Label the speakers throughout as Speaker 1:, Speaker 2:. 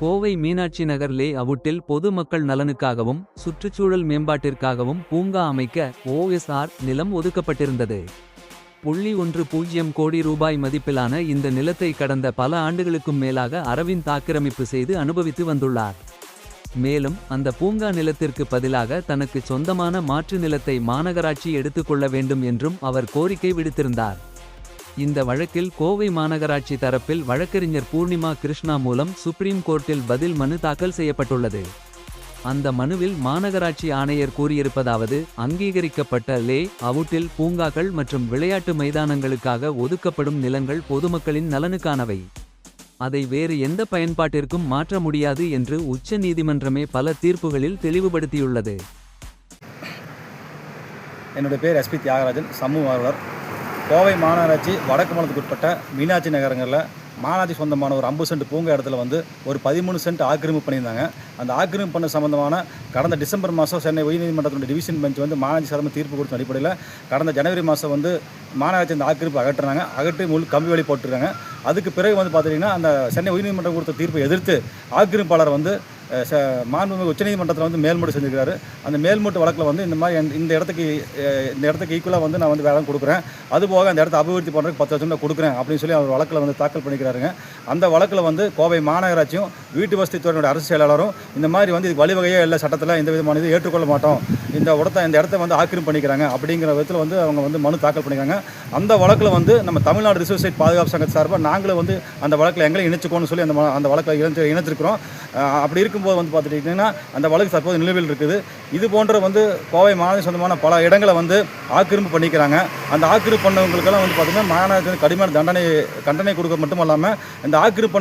Speaker 1: கோவை மீனாட்சி நகர் லே அவுட்டில் பொது மக்கள் நலனுக்காகவும் சுற்றுச்சூழல் மேம்பாட்டிற்காகவும் பூங்கா அமைக்க OSR நிலம் ஒதுக்கப்பட்டிருந்தது. 1.10 கோடி ரூபாய் மதிப்பிலான இந்த நிலத்தை கடந்த பல ஆண்டுகளுக்கும் மேலாக அரவிந்த் ஆக்கிரமிப்பு செய்து அனுபவித்து வந்துள்ளார். மேலும் அந்த பூங்கா நிலத்திற்கு பதிலாக தனக்கு சொந்தமான மாற்று நிலத்தை மாநகராட்சி எடுத்துக்கொள்ள வேண்டும் என்றும் அவர் கோரிக்கை விடுத்திருந்தார். இந்த வழக்கில் கோவை மாநகராட்சி தரப்பில் வழக்கறிஞர் பூர்ணிமா கிருஷ்ணா மூலம் சுப்ரீம் கோர்ட்டில் பதில் மனு தாக்கல் செய்யப்பட்டுள்ளது. அந்த மனுவில் மாநகராட்சி ஆணையர் கூறியிருப்பதாவது: அங்கீகரிக்கப்பட்ட லே அவுட்டில் பூங்காக்கள் மற்றும் விளையாட்டு மைதானங்களுக்காக ஒதுக்கப்படும் நிலங்கள் பொதுமக்களின் நலனுக்கானவை. அதை வேறு எந்த பயன்பாட்டிற்கும் மாற்ற முடியாது என்று உச்ச நீதிமன்றமே பல தீர்ப்புகளில் தெளிவுபடுத்தியுள்ளது.
Speaker 2: என்னுடைய பேர் SP தியாகராஜன், சமூக ஆர்வலர். கோவை மாநகராட்சி வடக்கு மாநிலத்துக்கு உட்பட்ட மீனாட்சி நகரங்களில் மாநகராட்சி சொந்தமான ஒரு 50 சென்ட் பூங்கா இடத்துல ஒரு 13 சென்ட் ஆக்கிரமிப்பு பண்ணியிருந்தாங்க. அந்த ஆக்கிரமிப்பு பண்ண சம்பந்தமான கடந்த டிசம்பர் மாதம் சென்னை உயர்நீதிமன்றத்தினுடைய டிவிஷன் பெஞ்ச் மாநகராட்சி சார்ந்த தீர்ப்பு கொடுத்த அடிப்படையில் கடந்த ஜனவரி மாதம் மாநகராட்சி அந்த ஆக்கிரமிப்பு அகற்றி முழு கம்பி வழி போட்டுருக்காங்க. அதுக்கு பிறகு பார்த்துட்டிங்கன்னா அந்த சென்னை உயர்நீதிமன்றம் கொடுத்த தீர்ப்பை எதிர்த்து ஆக்கிரமிப்பாளர் மாண்புமிகு உச்சநீதிமன்றத்தில் மேல்முறை செஞ்சுருக்காரு. அந்த மேல்முறை வழக்கில் இந்த மாதிரி இந்த இடத்துக்கு ஈக்குவலாக நான் வேலை கொடுக்குறேன், அதுபோக அந்த இடத்த அபிவிருத்தி பண்ணுறதுக்கு 10 லட்சம் கொடுக்குறேன் அப்படின்னு சொல்லி அவர் வழக்கில் தாக்கல் பண்ணிக்கிறாருங்க. அந்த வழக்கில் கோவை மாநகராட்சியும் வீட்டு வசதி துறையினுடைய அரசு செயலாளரும் இந்த மாதிரி இது வழிவகையே இல்லை, சட்டத்தில் எந்த விதமான இது ஏற்றுக்கொள்ள மாட்டோம், இந்த இடத்த ஆக்கிரமிப்பு பண்ணிக்கிறாங்க அப்படிங்கிற விதத்தில் அவங்க மனு தாக்கல் பண்ணிக்கிறாங்க. அந்த வழக்கில் நம்ம தமிழ்நாடு ரிசர்வ் சைட் பாதுகாப்பு சங்கத்து சார்பாக நாங்களும் அந்த வழக்கில் எங்களை இணைச்சுக்கோன்னு சொல்லி அந்த வழக்கில் இணைச்சிருக்கிறோம். அப்படி இருக்கும்போது பார்த்துட்டிங்கன்னா அந்த வழக்கு தற்போது நிலுவையில் இருக்குது. இது போன்ற கோவை மாநகராட்சி சொந்தமான பல இடங்களை ஆக்கிரமிப்பு பண்ணிக்கிறாங்க. அந்த ஆக்கிரமிப்பு பண்ணவங்களுக்கெல்லாம் பார்த்திங்கன்னா மாநகராட்சி கடுமையான தண்டனை கொடுக்க மட்டும் இல்லாமல் இந்த ஆக்கிரமிப்பு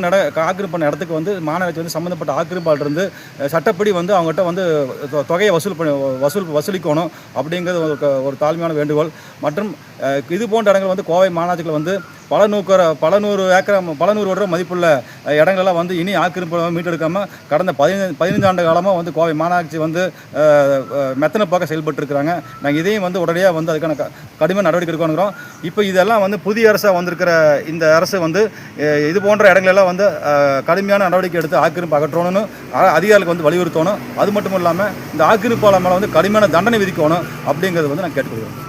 Speaker 2: பண்ண இடத்துக்கு மாநகராட்சி சம்மந்தப்பட்ட ஆக்கிரமிப்பாளர் சட்டப்படி அவங்ககிட்ட தொகையை வசூலிக்கணும் அப்படிங்கிறது ஒரு தாழ்மையான வேண்டுகோள். மற்றும் இது போன்ற இடங்கள் கோவை மாநகராட்சியில் பல நூறு வருடம் மதிப்புள்ள இடங்களெல்லாம் இனி ஆக்கிரமிப்பு மீட்டெடுக்காமல் கடந்த 15 ஆண்டு காலமாக கோவை மாநகராட்சி மெத்தனை பார்க்க செயல்பட்டு இருக்கிறாங்க. நாங்கள் இதையும் உடனடியாக அதுக்கான கடுமையான நடவடிக்கை எடுக்கணுங்கிறோம். இப்போ இதெல்லாம் புதிய அரசாக வந்திருக்கிற இந்த அரசு இது போன்ற இடங்களெல்லாம் கடுமையான நடவடிக்கை எடுத்து ஆக்கிரமிப்பு அகற்றணும்னு அதிகாரிகளுக்கு வலியுறுத்தணும். அது மட்டும் இல்லாமல் இந்த ஆக்கிரமிப்பாளர் மேலே கடுமையான தண்டனை விதிக்கணும் அப்படிங்கிறது நான் கேட்டுக்கொள்கிறேன்.